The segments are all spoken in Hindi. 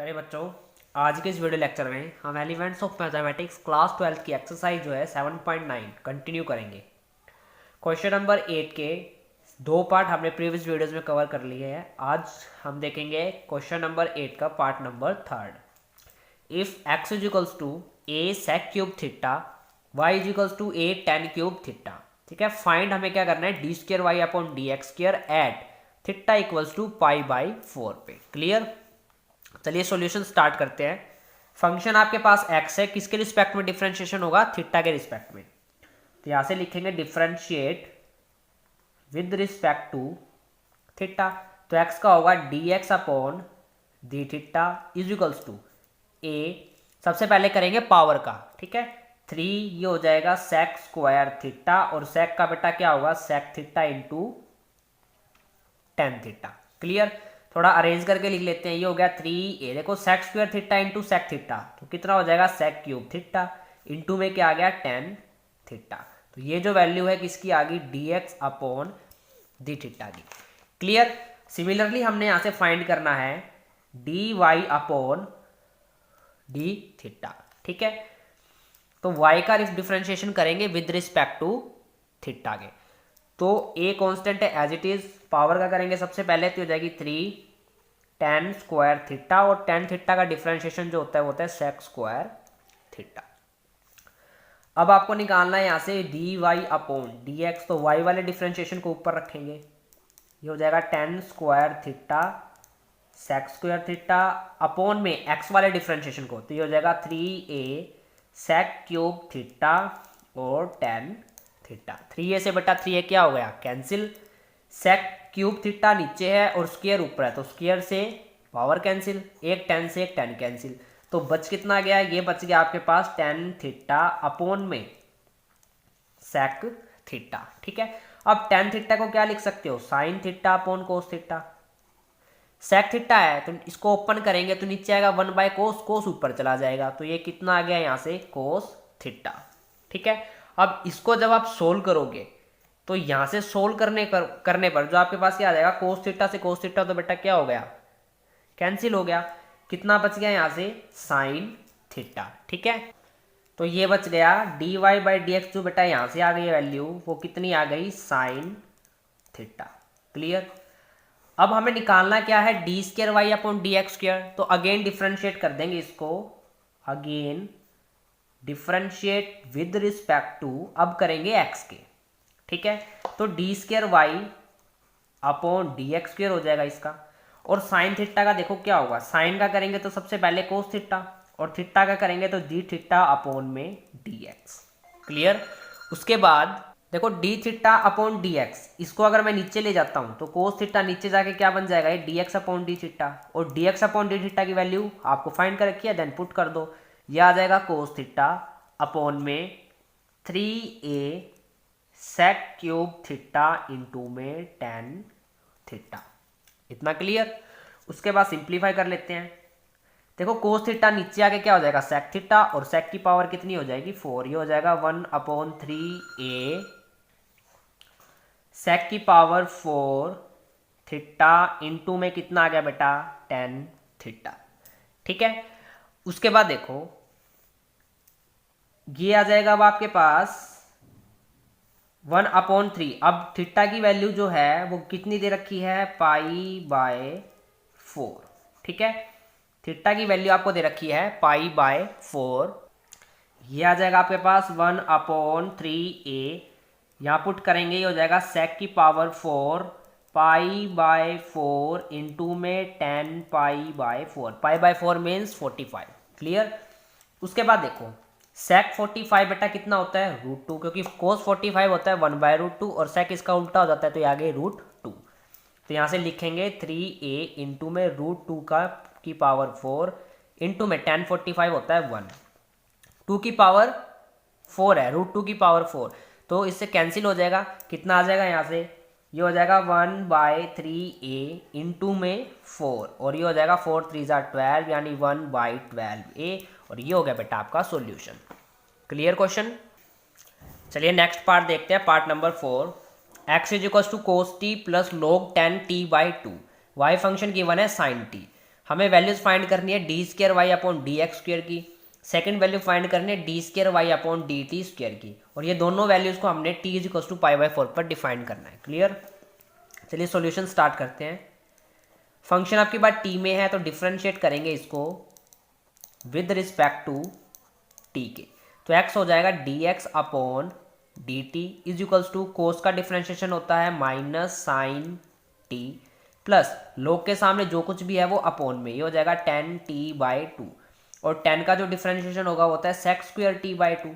प्यारे बच्चों, आज के इस वीडियो लेक्चर में हम एलिमेंट्स ऑफ मैथमेटिक्स क्लास 12 की एक्सरसाइज जो है 7.9 कंटिन्यू करेंगे। क्वेश्चन नंबर 8 के दो पार्ट हमने प्रीवियस वीडियोस में कवर कर लिए हैं। आज हम देखेंगे क्वेश्चन नंबर 8 का part number 3। If x is equals to a sec cube theta, y is equals to a tan cube theta. ठीक है, फाइंड हमें क्या करना है, D square Y upon D x square at theta equals to pi by 4 पे। क्लियर। चलिए सॉल्यूशन स्टार्ट करते हैं। फंक्शन आपके पास x है, किसके रिस्पेक्ट में डिफरेंशिएशन होगा, थीटा के रिस्पेक्ट में। तो यहां से लिखेंगे differentiate with respect to theta. तो x का होगा dx upon D theta is equals to a, सबसे पहले करेंगे पावर का। ठीक है, 3 ये हो जाएगा सेक स्क्वायर थीटा, और सेक का बेटा क्या होगा, sec theta into tan theta. Clear. थोड़ा अरेंज करके लिख लेते हैं। ये हो गया 3a, देखो sec square theta into sec theta, तो कितना हो जाएगा, सेक क्यूब थीटा इंटू में क्या आ गया, टेन थीटा। तो ये जो वैल्यू है किसकी आ गई, dx अपॉन डी थीटा की। क्लियर। सिमिलरली हमने यहां से फाइंड करना है dy अपॉन डी थीटा। ठीक है, तो y का डिफरेंशिएशन करेंगे विद रिस्पेक्ट टू थीटा के। तो a कांस्टेंट है एज इट इज, पावर का करेंगे सबसे पहले, तो हो जाएगी 3 tan स्क्वायर थीटा, और tan थीटा का डिफरेंशिएशन जो होता है वो होता है सेक स्क्वायर थीटा। अब आपको निकालना है यहां से D Y upon D x, तो y वाले डिफरेंशिएशन को ऊपर रखेंगे। ये हो जाएगा tan square theta sec square theta upon में x वाले डिफरेंशिएशन को, तो ये हो जाएगा 3a सेक क्यूब थीटा और tan थीटा। 3a से बटा 3a क्या हो गया, कैंसिल। सेक क्यूब थीटा नीचे है और स्क्वायर ऊपर है, तो स्क्वायर से पावर कैंसिल, एक tan से एक tan कैंसिल, तो बच कितना गया, ये बच गया आपके पास tan थीटा अपॉन में सेक थीटा। ठीक है, अब tan थीटा को क्या लिख सकते हो, sine theta upon cos theta. Sec theta है तो इसको ओपन करेंगे तो नीचे आएगा 1 बाय कोस, कोस ऊपर चला जाएगा, तो ये कितना आ गया यहाँ से, कोस थीटा। ठीक है, अब इसको जब आप सोल्व करोगे तो यहां से सोल्व करने पर जो आपके पास क्या आ जाएगा, कोस थीटा से कोस थीटा तो बेटा क्या हो गया, कैंसिल हो गया। कितना बच गया यहाँ से, साइन थीटा। ठीक है, तो ये बच गया D Y by D x, जो बेटा यहां से आ गई वैल्यू वो कितनी आ गई, साइन थीटा। क्लियर। अब हमें निकालना क्या है, D square Y upon D x square, तो अगेन डिफ्रेंशिएट कर देंगे इसको, again differentiate with respect to, अब करेंगे x के। ठीक है, तो D square Y upon D x square हो जाएगा इसका, और साइन थीटा का देखो क्या होगा, साइन का करेंगे तो सबसे पहले कोस थीटा, और थीटा का करेंगे तो डी थीटा अपॉन में डी एक्स। क्लियर। उसके बाद देखो D theta upon D x, इसको अगर मैं नीचे ले जाता हूं तो कोस थीटा नीचे जाके क्या बन जाएगा, ये d x upon D theta, और d x upon D theta की वैल्यू आपको फाइंड कर रखी है, देन पुट कर दो। यह आ जाएगा कोस थीटा अपॉन में 3a sec cube theta into में tan थीटा। इतना क्लियर। उसके बाद सिंप्लीफाई कर लेते हैं। देखो कोस थीटा नीचे आके क्या हो जाएगा, सेक थीटा, और सेक की पावर कितनी हो जाएगी, 4, ये हो जाएगा 1 अपॉन 3a सेक की पावर 4 थीटा इंटू में कितना आ गया बेटा, tan थीटा। ठीक है, उसके बाद देखो ये आ जाएगा अब आपके पास 1 अपॉन 3। अब थीटा की वैल्यू जो है वो कितनी दे रखी है, पाई बाय 4। ठीक है, थीटा की वैल्यू आपको दे रखी है पाई बाय 4। ये आ जाएगा आपके पास 1 अपॉन 3a, यहाँ पुट करेंगे, ये हो जाएगा सेक की पावर 4 पाई बाय 4 इंटू में 10 पाई by 4, pi by 4 means 45। Clear. उसके बाद देखो सेक 45 बेटा कितना होता है, √2, क्योंकि कोस 45 होता है 1 बाय √2, और सेक इसका उल्टा हो जाता है, तो ये आगे √2। तो यहाँ से लिखेंगे 3a इंटू में √2 का की पावर 4 इंटू में tan 45 होता है 1, 2 की पावर 4 है, √2 की पावर 4, तो इससे कैंसिल हो जाएगा। कितना आ जाएगा यहाँ से, ये हो जाएगा 1 बाय 3a इंटू में 4, और ये हो जाएगा 4 3 12, यानी 1 बाई 12a, और ये हो गया बेटा आपका सॉल्यूशन। Clear question. चलिए नेक्स्ट पार्ट देखते हैं, part number 4। x is equal to cos t plus log 10t by 2, y function given है साइन टी। हमें वैल्यूज फाइंड करनी है D square Y upon D x square की, सेकंड वैल्यू फाइंड करनी है D square Y upon d t square की, और ये दोनों वैल्यूज को हमने t is equal to pi by 4 पर डिफाइन करना है। क्लियर? चलिए सॉल्यूशन स्टार्ट करते हैं। फंक्शन आपकी बात टी में है तो डिफरेंशिएट करेंगे इसको विद रिस्पेक्ट टू टी के, तो एक्स हो जाएगा d x upon d t is equals to cos का डिफरेंशिएशन होता है माइनस साइन टी प्लस लोग के सामने जो कुछ भी है वो अपॉन में, ये हो जाएगा टेन टी बाई टू, और टेन का जो डिफरेंशिएशन होगा होता है sec square t by two.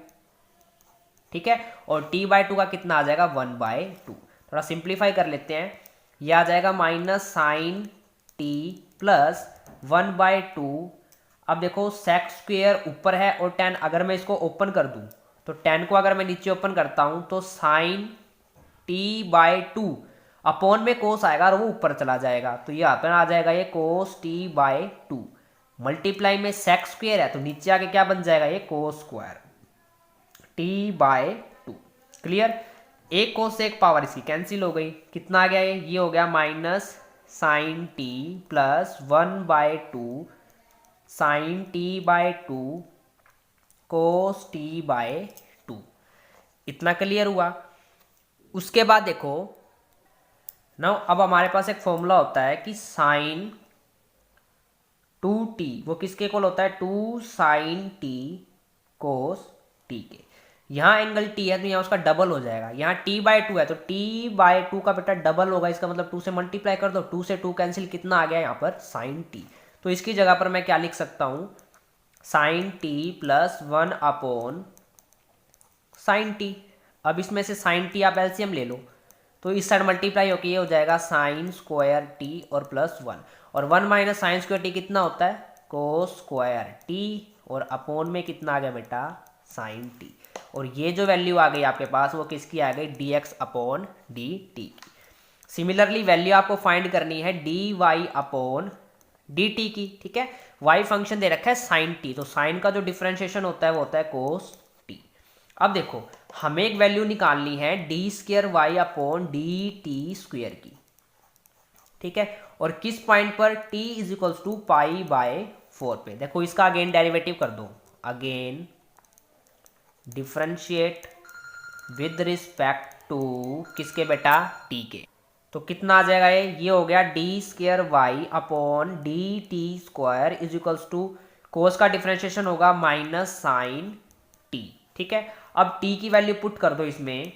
ठीक है, और टी बाई टू का कितना आ जाएगा 1/2। थोड़ा सिंप्लीफाई कर लेते हैं, ये आ जाएगा माइनस साइन टी प्लस 1/2। अब देखो सेक स्क्वायर ऊपर है और टेन अगर मैं इसको ओपन कर दूं तो टेन को अगर मैं नीचे ओपन करता हूं तो sine t by two upon में कोस आएगा और वो ऊपर चला जाएगा, तो ये यहाँ पर आ जाएगा ये cos t by to multiply में सेक स्क्वायर है तो नीचे आके क्या बन जाएगा ये कोस square T by to. Clear? एक कोस से एक पावर इसकी कैंसिल हो गई, कितना आ गया ये हो गया minus sine t plus 1/2 sine t by two cos t by two. इतना क्लियर हुआ? उसके बाद देखो ना, अब हमारे पास एक फॉर्मूला होता है कि साइन 2t वो किसके इक्वल होता है 2 साइन टी कोस टी के। यहाँ एंगल t है तो यहाँ उसका डबल हो जाएगा, यहाँ t बाई टू है तो t बाई टू का बेटा डबल होगा, इसका मतलब 2 से मल्टीप्लाई कर दो, 2 से 2 कैंसिल, कितना आ गया यहाँ पर साइन t। तो इसकी जगह पर मैं क्या लिख सकता हूँ sine t plus 1 upon sine t। अब इसमें से साइन t आप एलसीएम ले लो तो इस साइड मल्टीप्लाई होकर ये हो जाएगा साइन स्क्वायर t और प्लस 1, और 1 माइनस साइन स्क्वायर टी कितना होता है कोस स्क्वायर टी, और अपॉन में कितना आ गया बेटा साइन टी, और ये जो वैल्यू आ गई आपके पास वो किसकी आ गई d x upon d t की। सिमिलरली वैल्यू आपको फाइंड करनी है d Y upon d t की। ठीक है, वाई फंक्शन दे रखा है साइन टी, तो साइन का जो डिफरेंशिएशन होता है वो होता है कोस टी। अब देखो हमें एक वैल्यू निकालनी है d square y upon d t square की। ठीक है, और किस पॉइंट पर t is equals to pi by 4 पे। देखो इसका अगेन डेरिवेटिव कर दो, again differentiate with respect to किसके बेटा t के, तो कितना आ जाएगा ये हो गया d square y upon d t square is equals to cos का डिफरेंशिएशन होगा माइनस साइन टी। ठीक है, अब t की वैल्यू पुट कर दो इसमें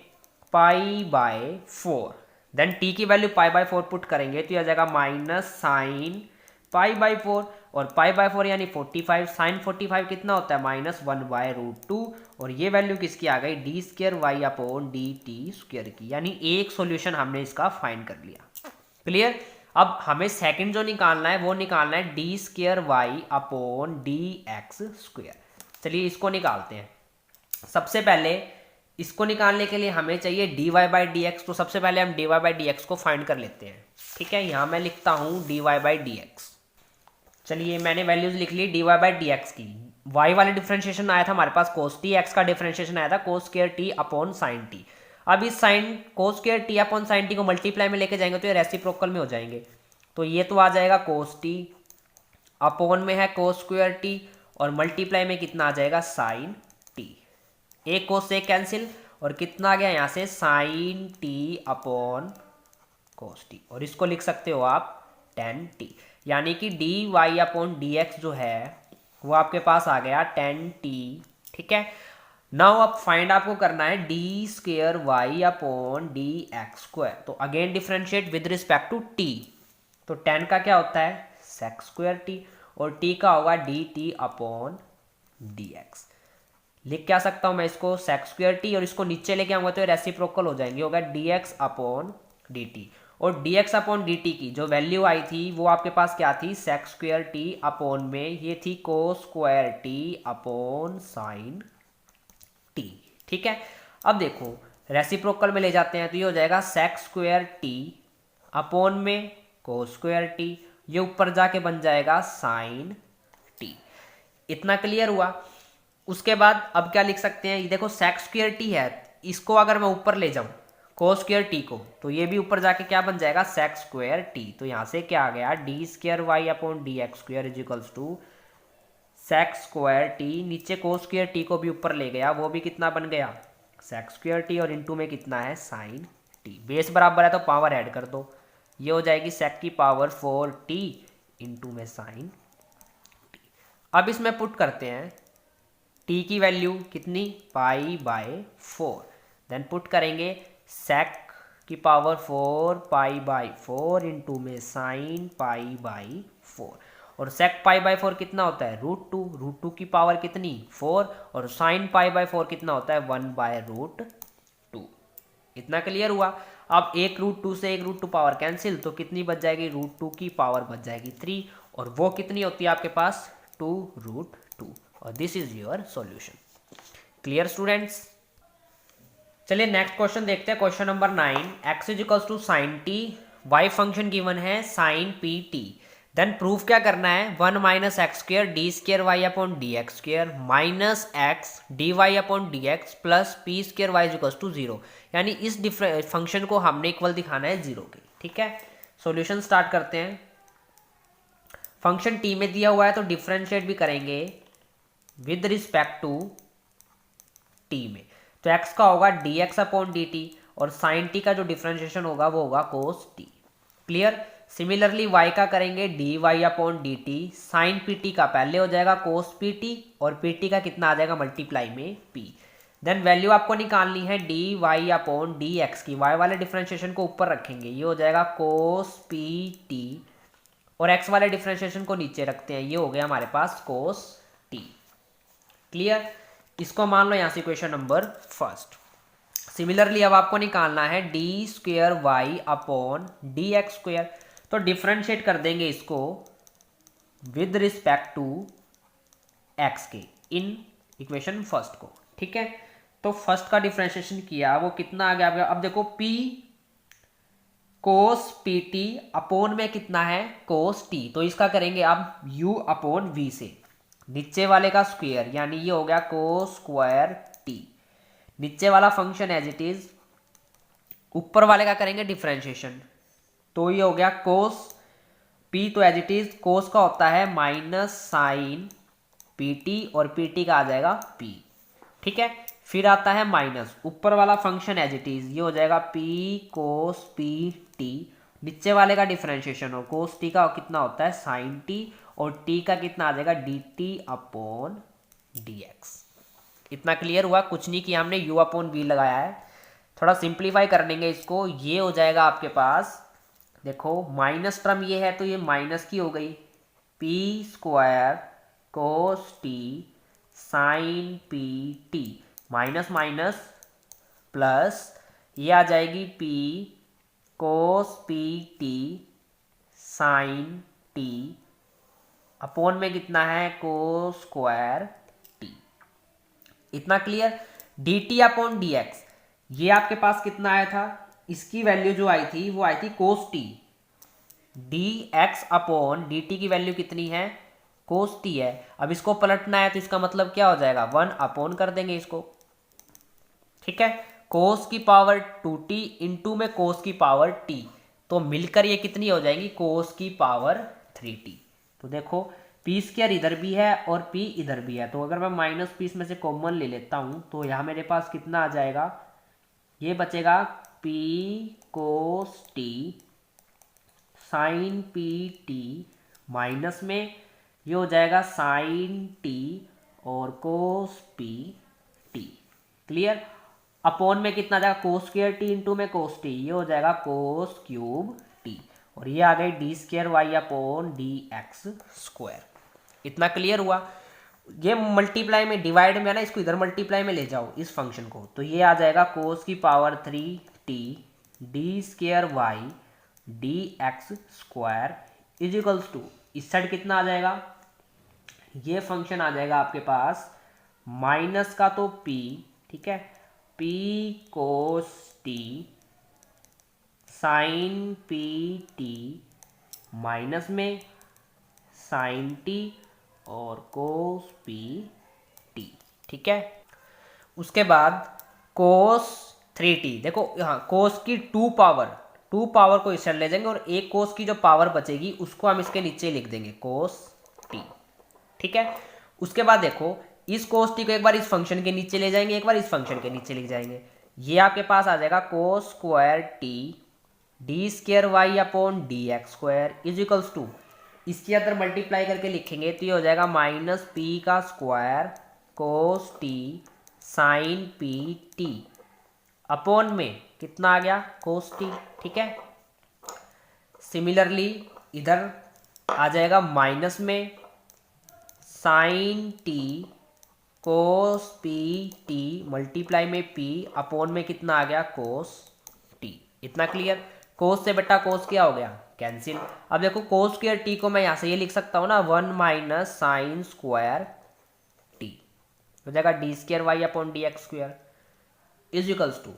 पाई बाय 4, देन t की वैल्यू पाई बाय 4 पुट करेंगे तो यह आ जाएगा माइनस साइन पाई बाय 4, और पाई बाय 4 यानी 45, साइन 45 कितना होता है माइनस 1/√2, और ये वैल्यू किसकी आ गई d square y upon d t square की, यानी एक सॉल्यूशन हमने इसका फाइंड कर लिया। क्लियर? अब हमें सेकंड जो निकालना है वो निकालना है d square y upon D x square. चलिए इसको निकालते हैं। सबसे पहले इसको निकालने के लिए हमें चाहिए d Y by D x, तो सबसे पहले हम d Y by D x को फाइंड कर लेते हैं। ठीक है, यहाँ मैं लिखता हूँ d Y by D x. चलिए मैंने वैल्यूज लिख ली d Y by D x की। वाई वाले डिफरेंशिएशन आया था हमारे पास कोस टी, एक्स का डिफरेंशिएशन आया था cos square t upon sine t. अब इस sine cos square t upon sine T को मल्टीप्लाई में लेके जाएंगे तो ये रेसिप्रोकल में हो जाएंगे, तो ये तो आ जाएगा कोस टी, अपॉन में है कोस स्क्वायर टी, और मल्टीप्लाई में कितना आ जाएगा साइन टी। एक कोस से कैंसिल, और कितना आ गया यहाँ से sine t upon cos t, और इसको लिख सकते हो आप टेन टी, यानी कि d Y upon D x जो है वो आपके पास आ गया टेन टी। ठीक है, नाउ अब फाइंड आपको करना है d square y upon D x square, तो again differentiate with respect to t, तो टेन का क्या होता है सेक स्क्वायर टी, और टी का होगा d t upon D x. लिख क्या सकता हूं मैं इसको सेक स्क्वायर टी, और इसको नीचे लेके आऊंगा तो ये रेसिप्रोकल हो जाएंगे, होगा d x upon d t, और d x upon d t की जो वैल्यू आई थी वो आपके पास क्या थी सेक स्क्वायर टी अपॉन में ये थी कोस square t upon sine T. ठीक है, अब देखो रेसिप्रोकल में ले जाते हैं तो ये हो जाएगा सेक स्क्वायर टी अपॉन में कोस स्क्वायर टी, ये ऊपर जाके बन जाएगा साइन टी। इतना क्लियर हुआ? उसके बाद अब क्या लिख सकते हैं, ये देखो सेक स्क्वायर टी है, इसको अगर मैं ऊपर ले जाऊं कोस स्क्वायर टी को, तो ये भी ऊपर जाके क्या बन जाएगा सेक स्क्वायर टी। तो यहाँ से क्या आ गया d square y upon D x square is equals to sec square t, नीचे कोस स्क्वायर टी को भी ऊपर ले गया, वो भी कितना बन गया सेक स्क्वायर टी, और इनटू में कितना है साइन टी। बेस बराबर है तो पावर ऐड कर दो, ये हो जाएगी सेक की पावर 4t इंटू में साइन टी। अब इसमें पुट करते हैं t की वैल्यू कितनी पाई बाय 4, देन पुट करेंगे सेक की पावर 4 पाई बाय 4 इंटू में साइन पाई बाई 4, और सेक पाई बाय 4 कितना होता है रूट टू की पावर कितनी 4, और साइन पाई बाय 4 कितना होता है 1 बाय रूट 2। इतना क्लियर हुआ। अब एक रूट 2 से एक रूट 2 पावर कैंसिल, तो कितनी बच जाएगी रूट 2 की पावर बच जाएगी 3, और वो कितनी होती है आपके पास 2 रूट 2, और this is your solution. Clear students. चलिए नेक्स्ट क्वेश्चन देखते हैं, question number 9। X is equals to sine t, y function given है sine p t, then proof क्या करना है 1 minus x square d square Y upon D x square minus x d Y upon D x plus p square y is equals to 0, यानी इस फंक्शन को हमने इक्वल दिखाना है 0 के। ठीक है, सॉल्यूशन स्टार्ट करते हैं। फंक्शन टी में दिया हुआ है तो डिफरेंशिएट भी करेंगे विद रिस्पेक्ट टू टी में, तो x का होगा dx अपॉन dt, और साइन t का जो डिफरेंशिएशन होगा वो होगा cos t। Clear. Similarly y का करेंगे dy upon dt, sine pt का पहले हो जाएगा cos pt, और pt का कितना आ जाएगा मल्टीप्लाई में p। देन वैल्यू आपको निकालनी है dy अपॉन dx की, y वाले डिफरेंशिएशन को ऊपर रखेंगे, ये हो जाएगा cos pt, और x वाले डिफरेंशिएशन को नीचे रखते हैं, ये हो गया हमारे पास cos t। क्लियर। इसको मान लो यहाँ से इक्वेशन नंबर फर्स्ट। सिमिलरली अब आपको निकालना है d square y upon D x square, तो डिफरेंशिएट कर देंगे इसको विद रिस्पेक्ट टू एक्स के इन इक्वेशन फर्स्ट को। ठीक है, तो फर्स्ट का डिफरेंशिएशन किया, वो कितना आ गया, अब देखो p cos p t upon में कितना है कोस टी, तो इसका करेंगे अब u अपॉन v से, नीचे वाले का स्क्वायर, यानी ये हो गया कोस स्क्वायर टी, नीचे वाला फंक्शन एज इट इज, ऊपर वाले का करेंगे डिफरेंशिएशन, तो ये हो गया कोस पी, तो एज इट इज कोस का होता है माइनस साइन पी टी, और पी टी का आ जाएगा पी। ठीक है, फिर आता है माइनस, ऊपर वाला फंक्शन एज इट इज, ये हो जाएगा पी कोस पी टी, नीचे वाले का डिफरेंशिएशन, और कोस टी का कितना होता है साइन टी, और t का कितना आ जाएगा dt अपॉन dx। इतना क्लियर हुआ। कुछ नहीं किया हमने, u अपॉन v लगाया है। थोड़ा सिंप्लीफाई कर लेंगे इसको, ये हो जाएगा आपके पास, देखो माइनस टर्म ये है तो ये माइनस की हो गई, p square cos t sign p t, minus minus plus, ये आ जाएगी p cos p t sine t, upon में कितना है कोस स्क्वायर टी। इतना क्लियर। dt अपॉन dx, ये आपके पास कितना आया था, इसकी वैल्यू जो आई थी वो आई थी cos t, dx upon dt की वैल्यू कितनी है कोस टी है। अब इसको पलटना है तो इसका मतलब क्या हो जाएगा 1 अपॉन कर देंगे इसको। ठीक है, कोस की पावर 2t इंटू में कोस की पावर t, तो मिलकर ये कितनी हो जाएगी कोस की पावर 3t। तो देखो पी स्क्वायर इधर भी है और p इधर भी है, तो अगर मैं माइनस पी इसमें से कॉमन ले लेता हूं तो यहाँ मेरे पास कितना आ जाएगा, ये बचेगा p cos t sign p t, minus में ये हो जाएगा साइन टी और cos p t. Clear. Upon में कितना आ जाएगा कोस स्क्वायर टी इंटू में कोस टी, ये हो जाएगा कोस क्यूब टी, और ये आ गई d square y upon D x square. इतना क्लियर हुआ। ये मल्टीप्लाई में डिवाइड में है ना, इसको इधर मल्टीप्लाई में ले जाओ इस फंक्शन को, तो ये आ जाएगा कोस की power 3t d square y d x square is equals to, इस साइड कितना आ जाएगा, ये फंक्शन आ जाएगा आपके पास माइनस का तो p, ठीक है, p cos t sign p t minus में साइन टी और कोस पी टी। ठीक है, उसके बाद कोस 3t। देखो हाँ, कोस की 2 पावर को इस साइड ले जाएंगे और एक कोस की जो पावर बचेगी उसको हम इसके नीचे लिख देंगे कोस टी। ठीक है, उसके बाद देखो इस कोस टी को एक बार इस फंक्शन के नीचे ले जाएंगे, एक बार इस फंक्शन के नीचे लिख जाएंगे। ये आपके पास आ जाएगा cos square t d square y upon D x square is equals to, इसके अंदर मल्टीप्लाई करके लिखेंगे तो ये हो जाएगा माइनस पी का square cos t sign p t upon में कितना आ गया कोस टी। ठीक है, सिमिलरली इधर आ जाएगा माइनस में साइन टी कोस पी टी मल्टीप्लाई में पी अपॉन में कितना आ गया कोस टी। इतना क्लियर। कोस से बेटा कोस क्या हो गया कैंसिल। अब देखो कोस स्क्वायर टी को मैं यहां से ये लिख सकता हूं ना 1 माइनस साइन स्क्वायर टी हो जाएगा d square y upon D x square is equals to,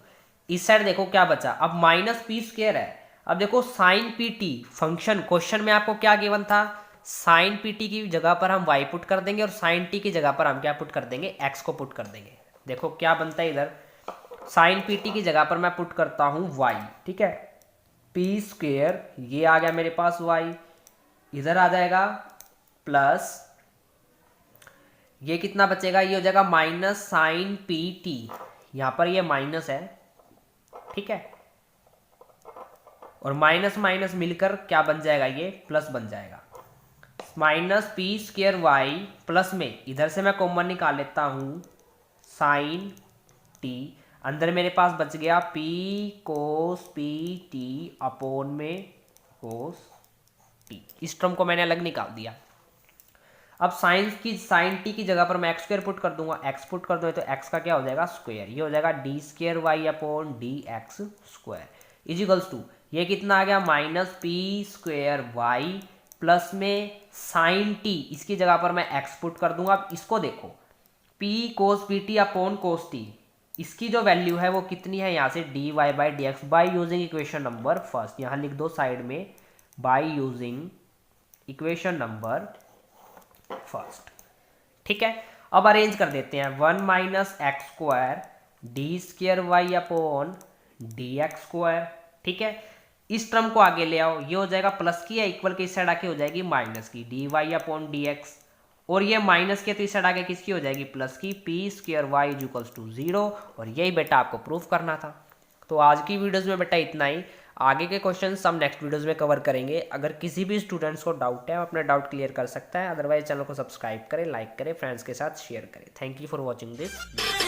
इस साइड देखो क्या बचा अब माइनस पी स्क्वायर है। अब देखो sine p t function question में आपको क्या गिवन था, साइन पी टी की जगह पर हम वाई पुट कर देंगे और साइन टी की जगह पर हम क्या पुट कर देंगे एक्स को पुट कर देंगे। देखो क्या बनता है इधर साइन पी टी की जगह पर मैं पुट करता हूं वाई। ठीक है, पी स्क्वेयर ये आ गया मेरे पास वाई, इधर आ जाएगा प्लस ये कितना बचेगा, ये हो जाएगा माइनस साइन पी टी, यहां पर ये माइनस है। ठीक है, और माइनस माइनस मिलकर क्या बन जाएगा, ये प्लस बन जाएगा। Minus p square y plus में इधर से मैं कॉमन निकाल लेता हूं साइन टी, अंदर मेरे पास बच गया P cos p t upon में कोस टी। इस टर्म को मैंने अलग निकाल दिया। अब साइन टी की जगह पर मैं एक्स स्क्वायर पुट कर दूंगा, एक्स पुट कर दूंगा तो एक्स का क्या हो जाएगा स्क्वायर, ये हो जाएगा d square y upon D x square is equals to, ये कितना आ गया minus p square y plus में साइन टी, इसकी जगह पर मैं एक्स पुट कर दूंगा। अब इसको देखो p cos p t upon cos t, इसकी जो वैल्यू है वो कितनी है, यहाँ से D Y by D x by using equation number first, यहाँ लिख दो साइड में by using equation number first. ठीक है, अब अरेंज कर देते हैं 1 minus x square d square y upon D x square. ठीक है, इस टर्म को आगे ले आओ, ये हो जाएगा प्लस की या इक्वल के इस साइड आके हो जाएगी माइनस की d Y upon D x, और ये माइनस के तो इस साइड आगे किसकी हो जाएगी प्लस की p square y is equals to 0। और यही बेटा आपको प्रूफ करना था। तो आज की वीडियोस में बेटा इतना ही, आगे के क्वेश्चंस हम नेक्स्ट वीडियोस में कवर करेंगे। अगर किसी भी स्टूडेंट्स को डाउट है अपना डाउट क्लियर कर सकता है, अदरवाइज चैनल को सब्सक्राइब करें, लाइक करें, फ्रेंड्स के साथ शेयर करें। Thank you for watching this.